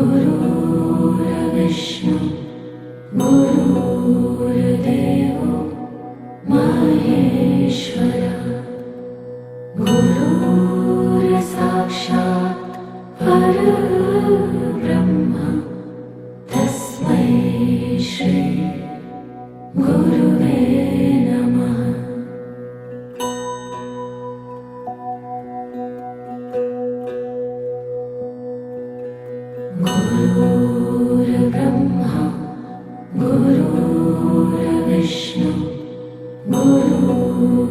गुरुर्विष्णु गुरुर्देवो महेश्वर गुरुर्साक्षात् परब्रह्म तस्मै श्री गुरुवे नमः। गुरुर्ब्रह्मा गुरुर्विष्णु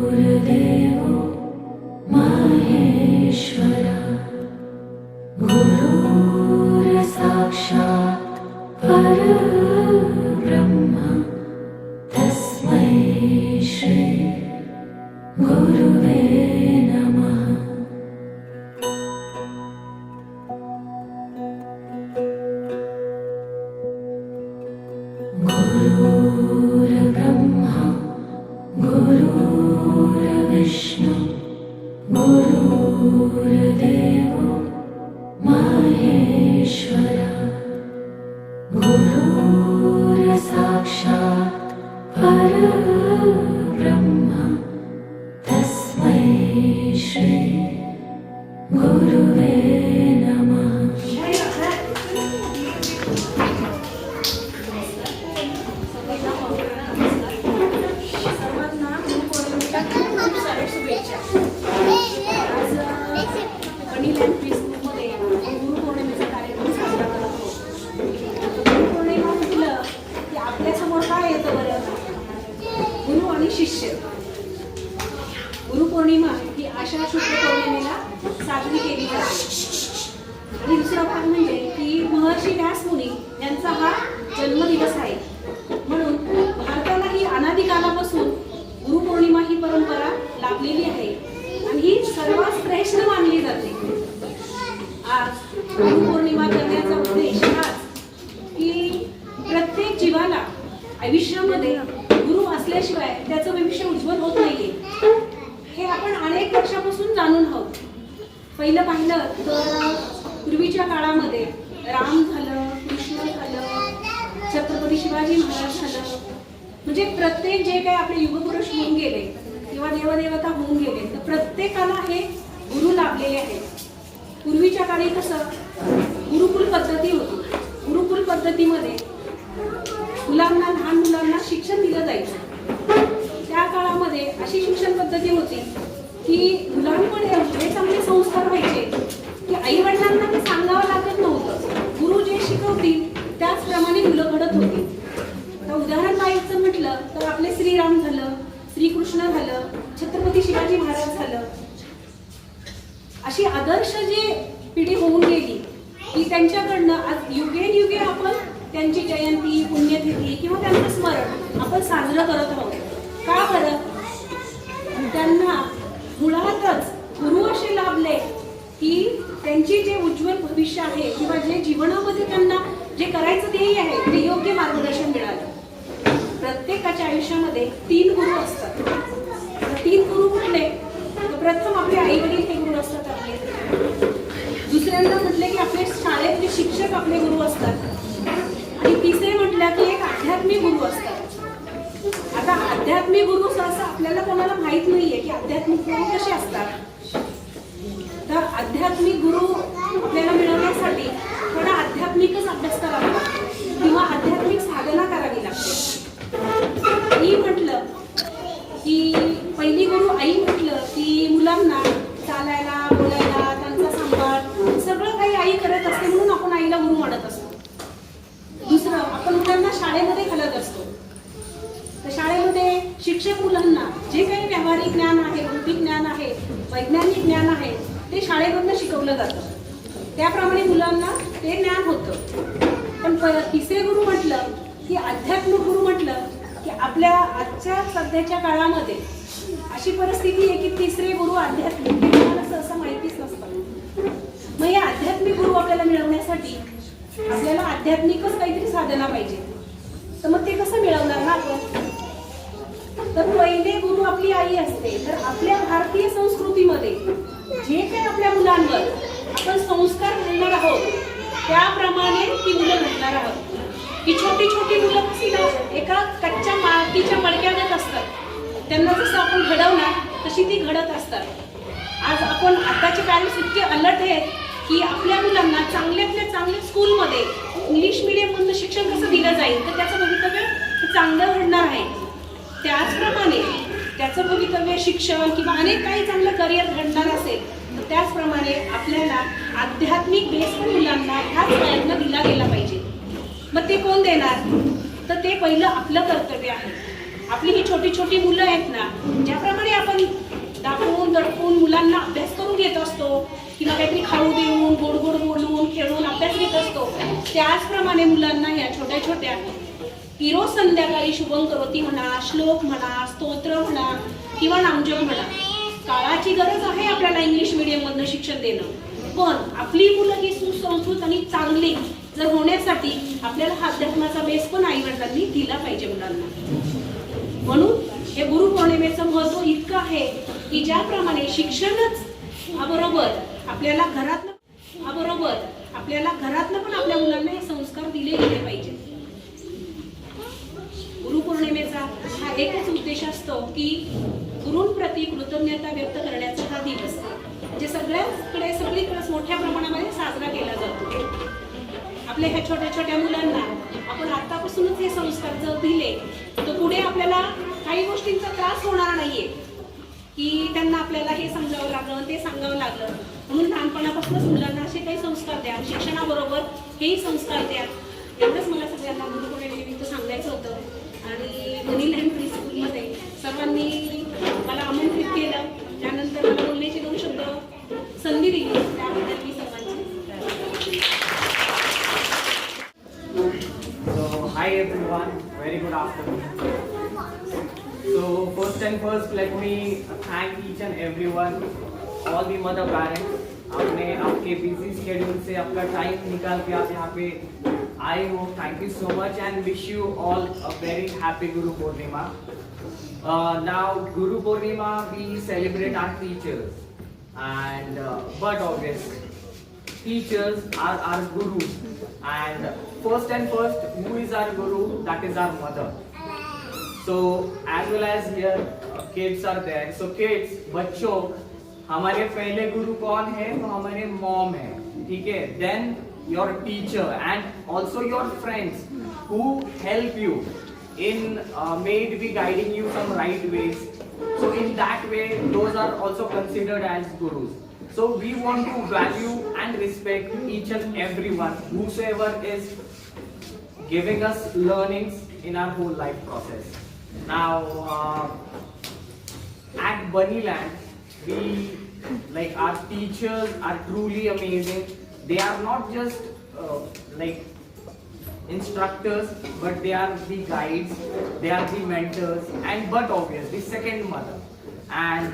गुरुर्देवो महेश्वर गुरुर्साक्षात् परब्रह्म तस्मै श्री गुरुवे नमः। गुरुर्ब्रह्मा गुरुर्विष्णु गुरुर्देवो महेश्वर गुरुर्साक्षात् परब्रह्म तस्मै श्री गुरुवे नमः। शिष्य गुरुपौर्णिमा ही आषाढ शुक्ल पौर्णिमेला साजरी केली जाते आणि दुसरा भाग म्हणजे की महर्षी व्यास मुनी यांचा हा जन्मदिवस आहे, म्हणून भारताला ही अनादी कालापासून गुरुपौर्णिमा ही परंपरा लाभलेली आहे आणि ही सर्वात श्रेष्ठ मानली जाते। आज गुरुपौर्णिमा करण्याचा उद्देश हाच की प्रत्येक जीवाला आयुष्यामध्ये गुरु असल्याशिवाय त्याचं भविष्य उज्ज्वल होत नाहीये, हे आपण अनेक वर्षापासून जाणून आहोत। पहिलं पाहिलं तर पूर्वीच्या काळामध्ये राम झालं, कृष्ण झालं, छत्रपती शिवाजी महाराज झालं, म्हणजे प्रत्येक जे काही आपले युगपुरुष होऊन गेले किंवा देवदेवता होऊन गेले तर प्रत्येकाला हे गुरु लाभलेले आहेत। पूर्वीच्या काळी कसं गुरुकुल पद्धती होती, गुरुकुल पद्धतीमध्ये मुलांना, लहान मुलांना शिक्षण दिलं जायचं। त्या काळामध्ये अशी शिक्षण पद्धती होती की मुलांकडे एवढे चांगले संस्कार व्हायचे की आई वडिलांना ते सांगावं लागत नव्हतं, गुरु जे शिकवतील त्याचप्रमाणे मुलं घडत होती। आता उदाहरण द्यायचं म्हटलं तर आपले श्रीराम झालं, श्रीकृष्ण झालं, छत्रपती शिवाजी महाराज झालं, अशी आदर्श जी पिढी होऊन गेली की त्यांच्याकडनं आज युगे आपण त्यांची जयंती, पुण्यतिथी किंवा त्यांचं स्मरण आपण साजरं करत आहोत। का बरं? त्यांना मुळातच गुरु असे लाभले की त्यांची जे उज्ज्वल भविष्य आहे किंवा जे जीवनामध्ये त्यांना जे करायचं ध्येय आहे ते योग्य मार्गदर्शन मिळालं। प्रत्येकाच्या आयुष्यामध्ये 3 गुरु असतात। 3 गुरु कुठले? प्रथम आपले आई वडील हे गुरु असतात आपले, दुसऱ्यांदा म्हटले की आपले शाळेतले शिक्षक आपले गुरु असतात, आणि तिसरे म्हटलं की एक आध्यात्मिक गुरु असतात। आता आध्यात्मिक गुरु सहसा आपल्याला कोणाला माहित नाहीये की आध्यात्मिक गुरु कसे असतात। तर आध्यात्मिक गुरु आपल्याला मिळवण्यासाठी थोडा आध्यात्मिकच अभ्यास करावा लागतो किंवा आध्यात्मिक साधना करावी लागते। मी म्हटलं की पहिली गुरु आई म्हटलं की मुलांना चालायला, बोलायला, त्यांचा सांभाळ सगळं काही आई करत असते, म्हणून आपण आईला गुरु मानत असतो। दुसरं, आपण मुलांना शाळेमध्ये घालत असतो, तर शाळेमध्ये शिक्षक मुलांना जे काही व्यावहारिक ज्ञान आहे, बौद्धिक ज्ञान आहे, वैज्ञानिक ज्ञान आहे ते शाळेमधनं शिकवलं जातं, त्याप्रमाणे मुलांना ते ज्ञान होतं। पण तिसरे गुरु म्हटलं की आध्यात्मिक गुरु म्हटलं की आपल्या आजच्या सध्याच्या काळामध्ये अशी परिस्थिती आहे की तिसरे गुरु आध्यात्मिक तुम्हाला सहसा माहितीच नसतं। मग या आध्यात्मिक गुरु आपल्याला मिळवण्यासाठी आपल्याला आध्यात्मिकच काहीतरी साधना पाहिजे, तर मग ते कसं मिळवणार ना आपण? तर पहिले गुरु आपली आई असते। तर आपल्या भारतीय संस्कृतीमध्ये जे काही आपल्या मुलांवर आपण संस्कार घालणार आहोत त्याप्रमाणे ती मुलं घडणार आहोत. ही छोटी छोटी मुलं कशी ना एका कच्च्या मातीच्या मडक्यागत असतात. त्यांना जसं आपण घडवणार तशी ती घडत असतात. आज आपण आताचे पॅरेंट्स इतके अलर्ट आहेत की आपल्या मुलांना चांगल्यातल्या चांगल्या स्कूलमध्ये इंग्लिश मिडियममधनं शिक्षण कसं दिलं जाईल तर त्याचं भवितव्य चांगलं घडणार आहे. त्याचप्रमाणे त्याचं भवितव्य शिक्षण किंवा अनेक काही चांगलं करिअर घडणार असेल तर त्याचप्रमाणे आपल्याला आध्यात्मिक बेस मुलांना ह्याच प्रयत्न दिला गेला पाहिजे. मग ते कोण देणार तर ते पहिलं आपलं कर्तव्य आहे. आपली ही छोटी छोटी मुलं आहेत ना, ज्याप्रमाणे आपण दाखवून दडपून मुलांना अभ्यास करून घेत असतो किंवा काहीतरी खाऊ देऊन गोड गोड बोलून खेळून अभ्यास घेत असतो, त्याचप्रमाणे मुलांना या छोट्या छोट्या रोज संध्याकाळी शुभम करोती म्हणा, श्लोक म्हणा, स्तोत्र म्हणा किंवा नामजप म्हणा. काळाची गरज आहे आपल्याला इंग्लिश मिडियममधनं शिक्षण देणं, पण आपली मुलं ही सुसंस्कृत आणि चांगली जर होण्यासाठी आपल्याला हा अध्यात्माचा बेस पण आई वडिलांनी दिला पाहिजे मुलांना. म्हणून हे गुरुपौर्णिमेचं महत्त्व इतकं आहे की ज्याप्रमाणे शिक्षणच बरोबर आपल्याला घरातनं पण आपल्या मुलांना हे संस्कार दिले गेले पाहिजे. गुरुपौर्णिमेचा हा एकच उद्देश असतो की गुरूंप्रती कृतज्ञता व्यक्त करण्याचा हा दिवस म्हणजे सगळीकडे मोठ्या प्रमाणामध्ये साजरा केला जातो. आपल्या ह्या छोट्या छोट्या मुलांना आपण आतापासूनच हे संस्कार जर दिले तर पुढे आपल्याला काही गोष्टींचा त्रास होणार नाहीये की त्यांना आपल्याला हे समजावं लागलं ते सांगावं लागलं. म्हणून लहानपणापासूनच मुलांना असे काही संस्कार द्या, शिक्षणाबरोबर हेही संस्कार द्या. एवढंच मला सगळ्यांना गुरुपौर्णिमेनिमित्त सांगायचं होतं. आणि मनीलँड प्री स्कूलमध्ये सर्वांनी मला आमंत्रित केलं, त्यानंतर मला बोलण्याचे 2 शब्द संधी दिली, त्याबद्दल मी सर्वांची. So hi everyone, very good afternoon. So first and first let me thank each and everyone, all the mother parents. आपने आपके बिजी शेड्यूल से आपका टाइम निकाल के आप यहाँ पे आए हो. Thank you so much and wish you all a very happy Guru Purnima. Now Guru Purnima we celebrate our teachers and but obviously teachers are our gurus, and first who is our guru? That is our mother. So as well as here kids are there. So kids, बच्चों, हमारे पहले गुरु कौन है? तो हमारे mom है, ठीक है. Then your teacher and also your friends who help you in maybe guiding you some right ways. So in that way those are also considered as gurus. So we want to value and respect each and everyone whosoever is giving us learnings in our whole life process. Now at Bunnyland we like our teachers are truly amazing. They are not just like instructors, but they are the guides, they are the mentors, and but obviously second mother. And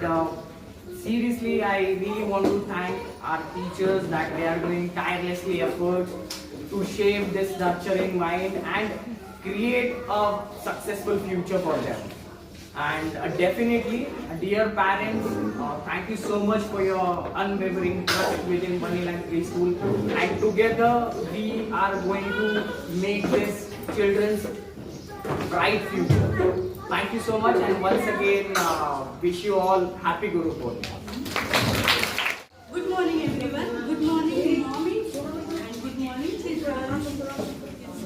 seriously, I really want to thank our teachers that they are doing tirelessly efforts to shape this nurturing mind and create a successful future for them. And definitely, dear parents, thank you so much for your unwavering trust within Bunnyland Preschool. And together, we are going to make this children's bright future. Thank you so much, and once again, wish you all happy Guru Purnima. Good morning, everyone. Good morning, mommy, and good morning, children.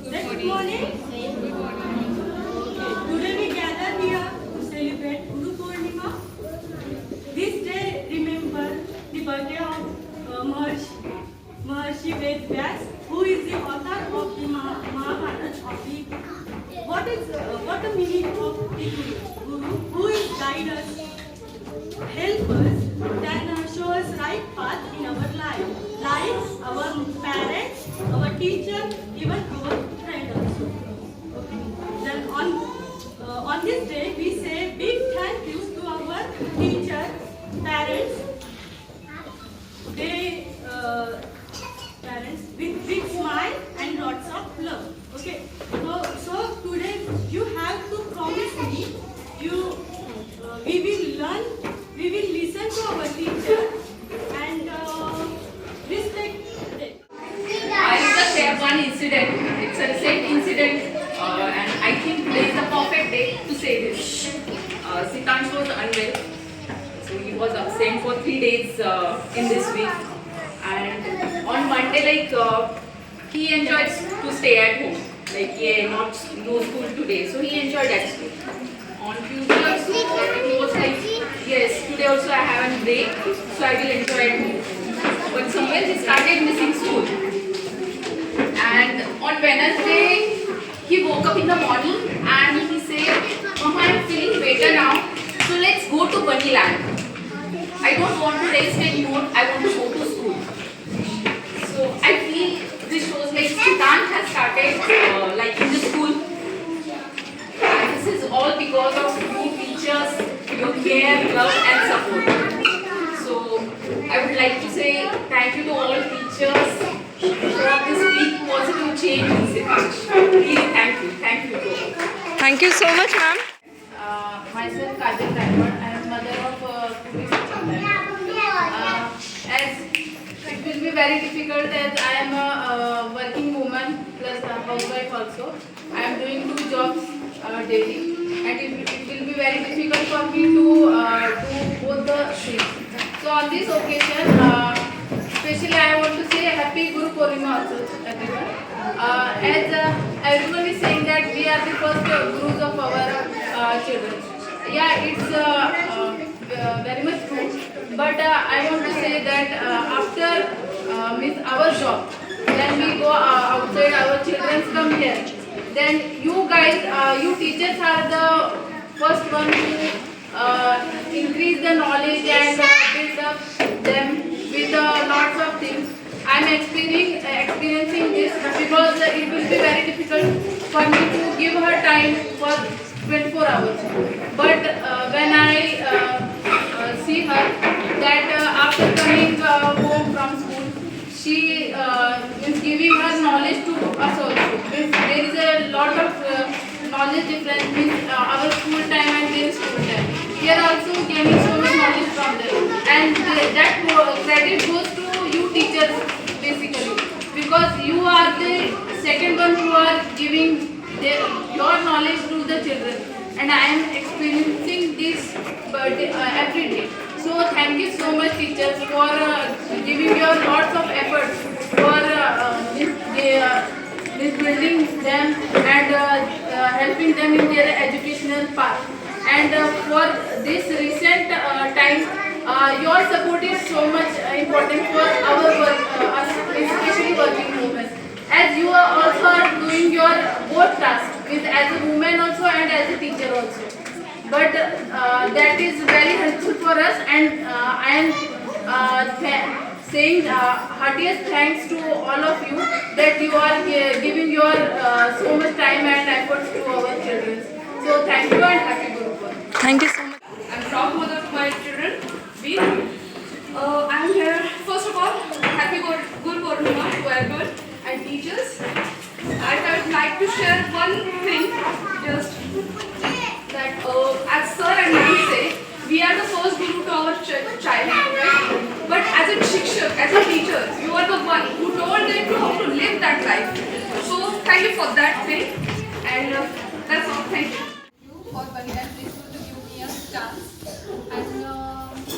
Good morning. Today we gather here to celebrate Guru Purnima. This day remember the birthday of Maharshi Ved Vyas, who is the author of the Mahabharata. What the meaning of the Guru? Who is guide us, help us, then show us right path in our life. Like our parents, our teacher, even our friend also. Okay. Then on this day we say big thank you to our teacher, parents. They parents with big smile and lots of love. Okay. So today you have to promise me we will listen one incident. It's a recent incident, and I think today is the perfect day to say this. Sitansh was unwell, so he was absent for 3 days in this week. And on Monday, he enjoyed to stay at home. No school today, so he enjoyed actually. On Tuesday also, he was like, yes, today also I have a break, so I will enjoy at home. But somewhere he started missing school. And on Wednesday, he woke up in the morning and he said, Mama, I am feeling better now, so let's go to Bunnyland. I don't want to rest anymore, I want to go to school. So I feel this shows like Sitansh has started liking the school. And this is all because of you teachers, your care, love and support. So I would like to say thank you to all teachers for this big positive change in Sitansh. Really thank you. Thank you to all. Thank you so much, ma'am. Myself Kajal Rathod. I am mother of Puri Sachin. As it will be very difficult as I am a working woman plus a housewife also. I am doing 2 jobs daily, and it will be very difficult for me to do both the things. So on this occasion, especially I want to say Happy Guru Purnima also everyone. As everyone is saying that we are the first gurus of our children. Yeah, it's very much true. But I want to say that after our job, when we go outside, our children come here. Then you guys, you teachers are the first one to increase the knowledge and build up them with lots of things. I am experiencing this because it will be very difficult for me to give her time for 24 hours. But when I see her, that after coming home from school, she is giving her knowledge to us also. There is a lot of knowledge difference between our school time and their school time. We are also gaining so much knowledge from them, and that credit goes to you teachers basically, because you are the second one who are giving your knowledge to the children, and I am experiencing this every day. So thank you so much teachers for giving your lots of efforts for building them and helping them in their educational path. And for this recent time, your support is so much important for our work, especially working women. As you are also doing your both tasks with as a woman also and as a teacher also. But that is very helpful for us, and I am saying heartiest thanks to all of you that you are giving your so much time and efforts to our children. So thank you and happy Guru Purnima. Thank you so much. I'm proud mother to my children. I'm here. First of all, happy Guru Purnima to everyone and teachers. I would like to share one thing, just that as sir and ma'am say, we are the first guru to our child, right? But as a shikshak, as a teacher, you are the one who told them how to live that life. So thank you for that thing, and that's all. Thank you. For Bunnyland Preschool to give me a chance. And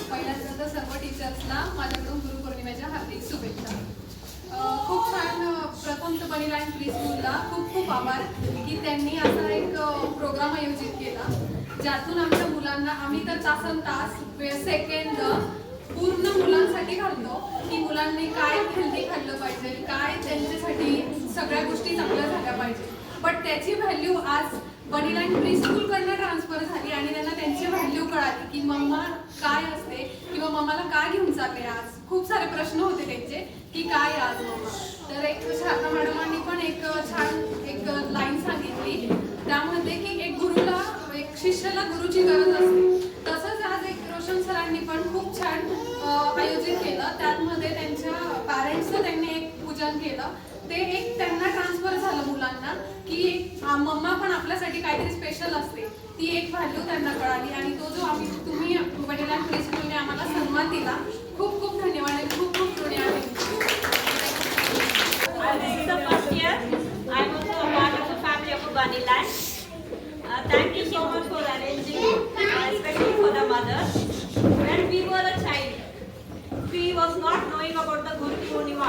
पहिल्यांदा सर्व टीचर्सना माझ्याकडून गुरुपौर्णिमेच्या हार्दिक शुभेच्छा. खूप छान. प्रथम तर बनीलँड प्रीस्कूलला खूप खूप आभार की त्यांनी असा एक प्रोग्राम आयोजित केला, ज्यातून आमच्या मुलांना आम्ही तर तासन तास सेकंद पूर्ण मुलांसाठी घालतो की मुलांनी काय हेल्दी खाल्लं पाहिजे, काय त्यांच्यासाठी सगळ्या गोष्टी चांगल्या झाल्या पाहिजे. बट त्याची व्हॅल्यू आज बनीलँड प्रीस्कूलकडनं ट्रान्सफर झाली आणि त्यांना त्यांची व्हॅल्यू कळाली की मम्मा काय असते किंवा मम्माला काय घेऊन चालले. आज खूप सारे प्रश्न होते त्यांचे की काय आज मम्मा. तर एक शारदा मॅडमांनी पण एक छान एक लाईन सांगितली त्यामध्ये की एक गुरुला एक शिष्याला गुरुची गरज असते. तसंच आज एक रोशन सरांनी पण खूप छान आयोजित केलं. त्यामध्ये त्यांच्या पॅरेंट्सचं त्यांनी एक पूजन केलं. ते एक त्यांना ट्रान्सफर झालं मुलांना की मम्मा पण आपल्यासाठी काहीतरी स्पेशल असते. ती एक व्हॅल्यू त्यांना कळाली आणि तो जो तुम्ही बनीलँड प्रीस्कूलने आम्हाला सन्मान दिला, खूप खूप धन्यवाद आणि खूप खूप ऋणी आहे. This is the first year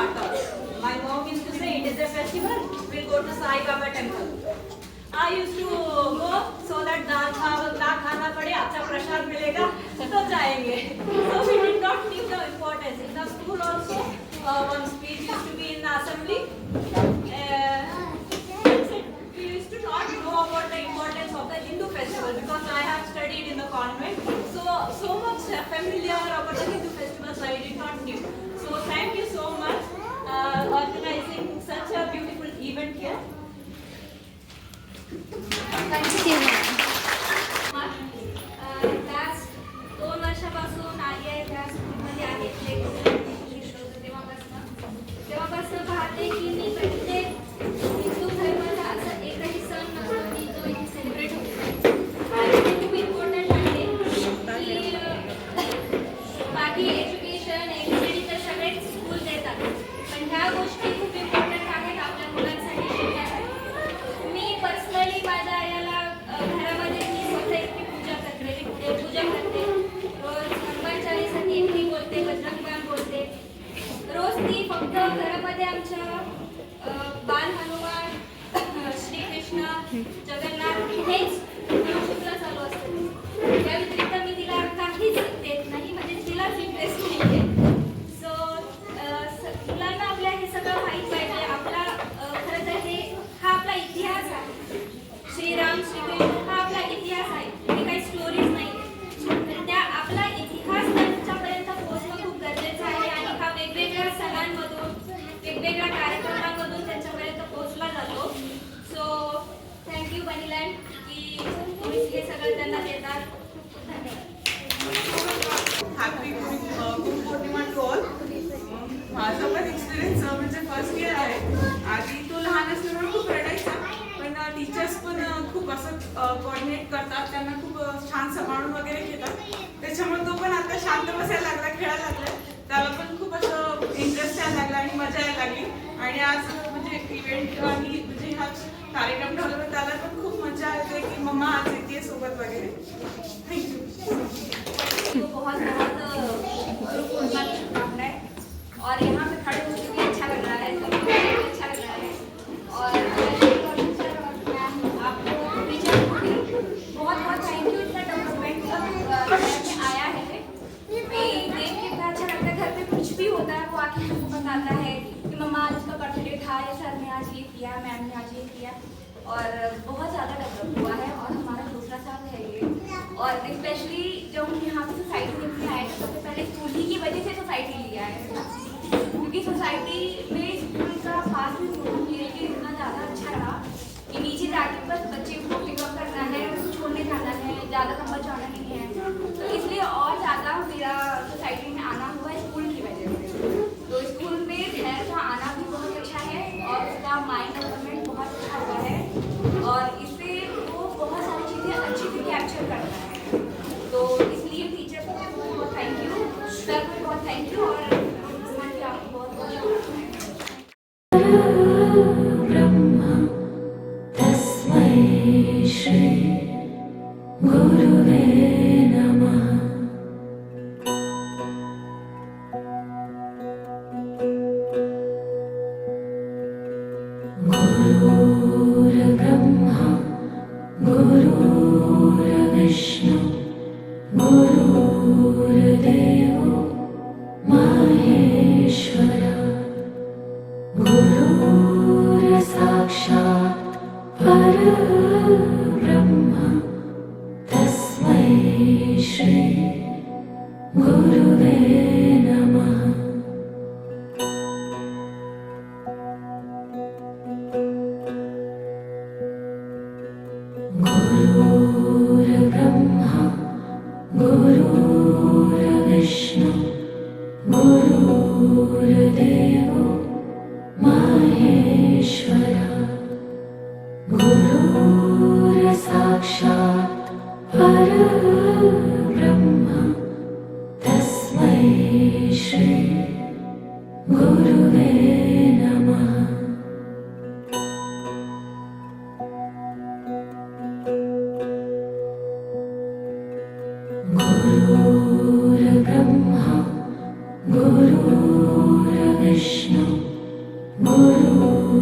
Hartal. My mom used to say it is a festival, we'll go to Sai Baba temple. I used to go so that दाल चावल ना खाना पड़े, अच्छा प्रसाद मिलेगा तो जाएंगे. So we did not give the importance. In the school also, one speech used to be in the assembly. We used to not know about the importance of the Hindu festival because I have studied in the convent. So much familiar about the Hindu festivals I did not knew. So thank you so much organizing such a beautiful event here. त्याच 2 वर्षापासून आली आहे त्या स्कूलमध्ये आहे तेव्हापासून पाहते की मी प्रत्येक हिंदू धर्माचा असं एकही सण नसतो की जो इथे सेलिब्रेट होतो आणि ते खूप इम्पॉर्टंट आहे की बाकी एज्युकेशन एबीसीडी तर सगळेच स्कूल देतात पण ह्या गोष्टी खूप इम्पॉर्टंट आहेत आपल्या मुलांसाठी शिकण्यासाठी. मी पर्सनली माझ्या आईला घरामध्ये मी स्वतः एकटी पूजा करते रोज हनुमान चालीसाची एकटी बोलते बजरंग बाण बोलते रोज ती फक्त घरामध्ये आमच्या बाल हनुमान श्रीकृष्ण जगन्नाथ हेच शुक्र चालू असतं त्या व्यतिरिक्त मी तिला काहीच देत नाही म्हणजे तिलाच इंटरेस्ट नाही आहे. सो मुलांना आपल्या हे सगळं माहीत पाहिजे आपला खरं तर हा आपला इतिहास आहे. श्रीराम श्रीकृष्ण हा आपला इतिहास आहे हे काही स्टोरीज नाही तर त्या आपला इतिहास त्यांच्यापर्यंत पोहोचणं खूप गरजेचं आहे आणि हा वेगवेगळ्या सणांमधून वेगवेगळ्या कार्यक्रमांमधून त्यांच्यापर्यंत पोहोचला जातो. सो थँक्यू बनीलँड की तुम्ही हे सगळं त्यांना देतात. धन्यवाद. Happy Gurupournima to all. माझा पण एक्सपिरियन्स म्हणजे फर्स्ट इयर आहे. आधी तो लहान असल्यामुळे खूप रडायचा पण टीचर्स पण खूप असं कोऑर्डिनेट करतात त्यांना खूप छान सांभाळून वगैरे घेतात त्याच्यामुळे तो पण आता शांत बसायला लागला खेळायला लागला त्याला पण खूप असं इंटरेस्ट यायला लागला आणि मजा यायला लागली आणि आज म्हणजे इव्हेंट आणि म्हणजे हा कार्यक्रम ठेवला त्याला पण खूप मजा येते की मम्मा आज येते सोबत वगैरे. थँक्यू. बहुत गुरु पूर्णिमा की शुभकामनाएं और यहाँ पे खड़े होकर भी अच्छा लग रहा है अच्छा लग रहा है और आपको टीचर बहुत थैंक यू इतना डेवलपमेंट में आया है देख के इतना अच्छा लगता है. घर पे कुछ भी होता है वो आके हमको बताता है कि मम्मा आज उसका बर्थडे था या सर ने आज ये किया मैम ने आज ये किया और बहुत ज़्यादा डेवलप हुआ है और हमारा दूसरा साल है ये. और स्पेशली जब हम यहाँ पे सोसाइटी में भी आए तो सबसे पहले स्कूल ही की वजह से सोसाइटी लिया है क्योंकि सोसाइटी में स्कूल का खास भी मेरे लिए इतना ज़्यादा अच्छा रहा कि नीचे जाके बस बच्चे को पिकअप करना है छोड़ने जाना है ज़्यादा लंबा जाना नहीं है तो इसलिए और ज़्यादा मेरा सोसाइटी में आना हुआ स्कूल की वजह से. तो स्कूल में धैर्य का आना भी बहुत अच्छा है और उसका माइंड डेवलपमेंट बहुत अच्छा हुआ है और इससे वो बहुत सारी चीज़ें अच्छे से कैप्चर करता है. तो इसलिए टीचर को बहुत थैंक यू सर को बहुत थैंक यू और आपको बहुत बहुत ब्रह्मा तस्मै श्री गुरुवे नमः.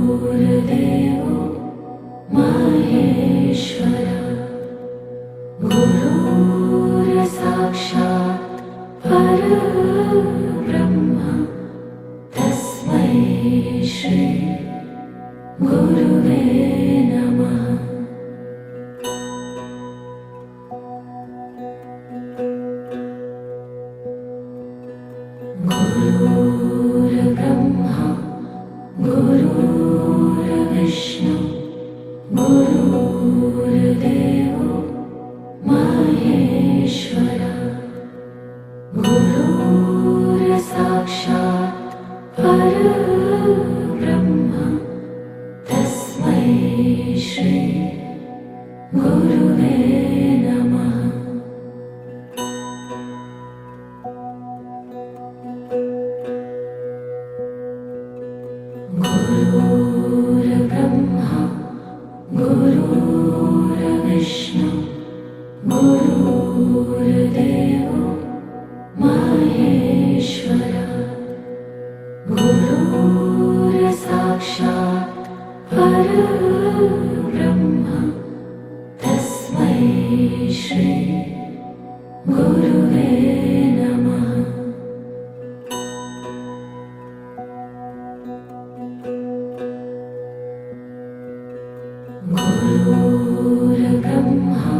गुरुर्देवो महेश्वरः गुरुर्साक्षात् परब्रह्म तस्मै श्री गुरुवे नमः। गुरुर्ब्रह्मा गुरुर्विष्णु गुरुर्देवो महेश्वरः गुरुर्साक्षात् परब्रह्म तस्मै श्री गुरुवे नमः। गुरुर्ब्रह्मा गुरुर्विष्णु गुरुर्देवो महेश्वरः गुरुर्साक्षात् परब्रह्म तस्मै श्री गुरुवे नमः। गुरुर्ब्रह्मा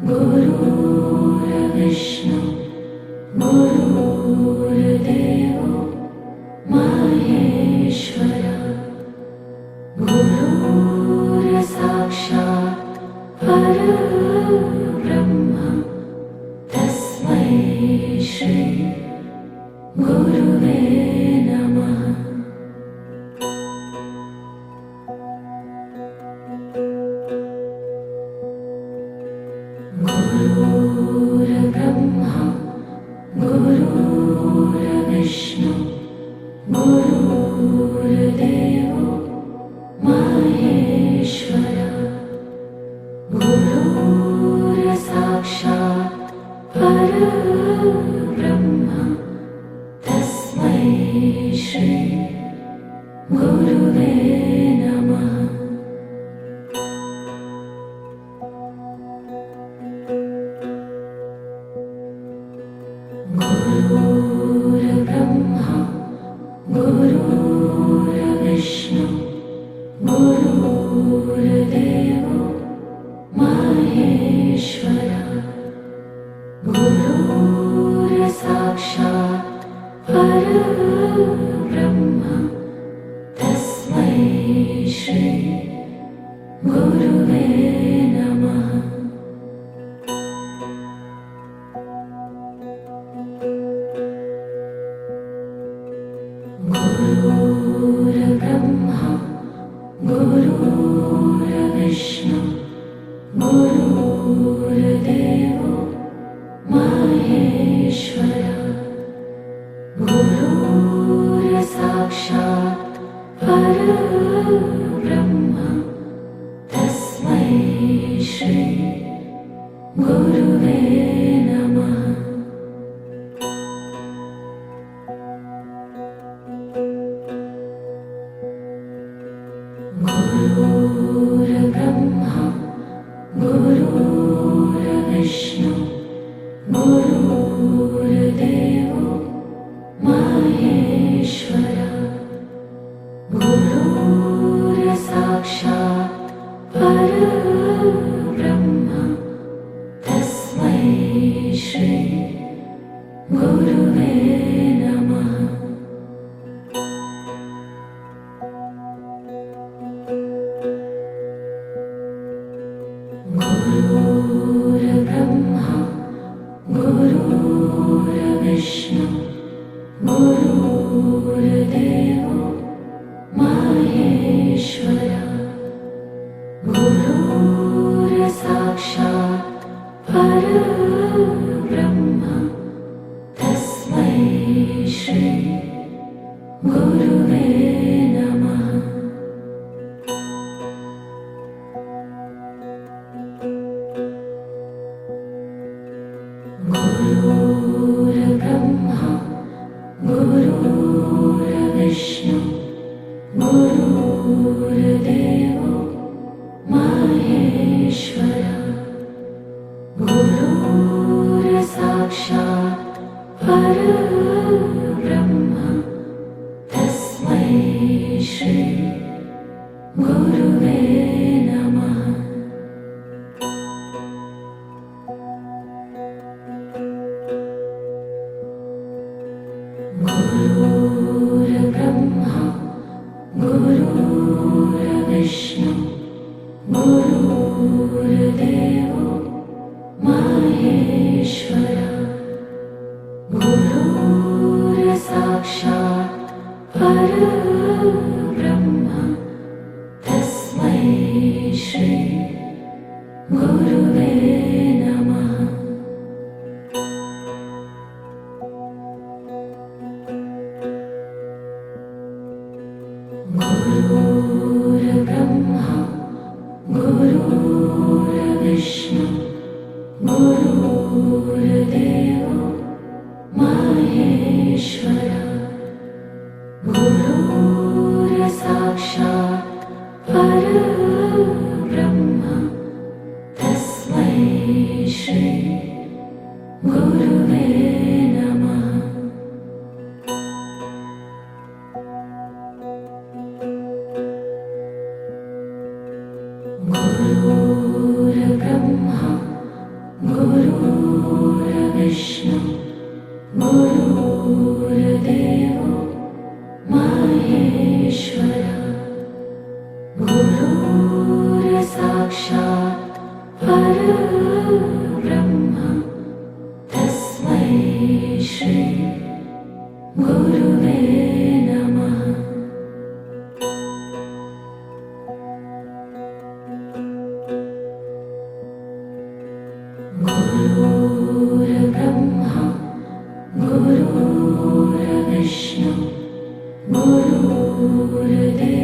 गुरुर्विष्णु गुरुर्देवो महेश्वरः गुरुर्साक्षात् परब्रह्म तस्मै श्री गुरुवे नमः। गुरुर्ब्रह्मा गुरुर्विष्णु गुरुर्देवो महेश्वरः गुरुर्साक्षात् परब्रह्म तस्मै श्री गुरुवे नमः। गुरुर्ब्रह्मा गुरुर्विष्णु गुरुर्देवो महेश्वरः गुरुर्साक्षात् परब्रह्म तस्मै श्री गुरुवे नमः। गुरुर्ब्रह्मा गुरुर्विष्णु गुरुर्देवो महेश्वरः गुरुर्साक्षात् परब्रह्म तस्मै श्री गुरुवे नमः। गुरुर्ब्रह्मा गुरुर्विष्णु गुरुर्देवो महेश्वरः गुरुर्साक्षात् परब्रह्म तस्मै श्री गुरुवे नमः। श्री गुरुवे नमः। गुरुर्ब्रह्मा गुरुर्विष्णु गुरुर्देवो महेश्वरा गुरुर्साक्षात् परब्रह्म तस्मै श्री गुरुवे नमः। गुरुर्ब्रह्मा गुरुर्विष्णु गुरुर्देवो महेश्वरा गुरुर्साक्षात् परब्रह्म तस्मै श्री गुरुवे नमः। गुरुर्ब्रह्मा गुरुर्विष्णु गुरुर्देवो महेश्वरा गुरुर्साक्षात् परब्रह्म तस्मै श्री गुरुवे नमः। गुरुर्ब्रह्मा गुरुर्विष्णु गुरुर्देवो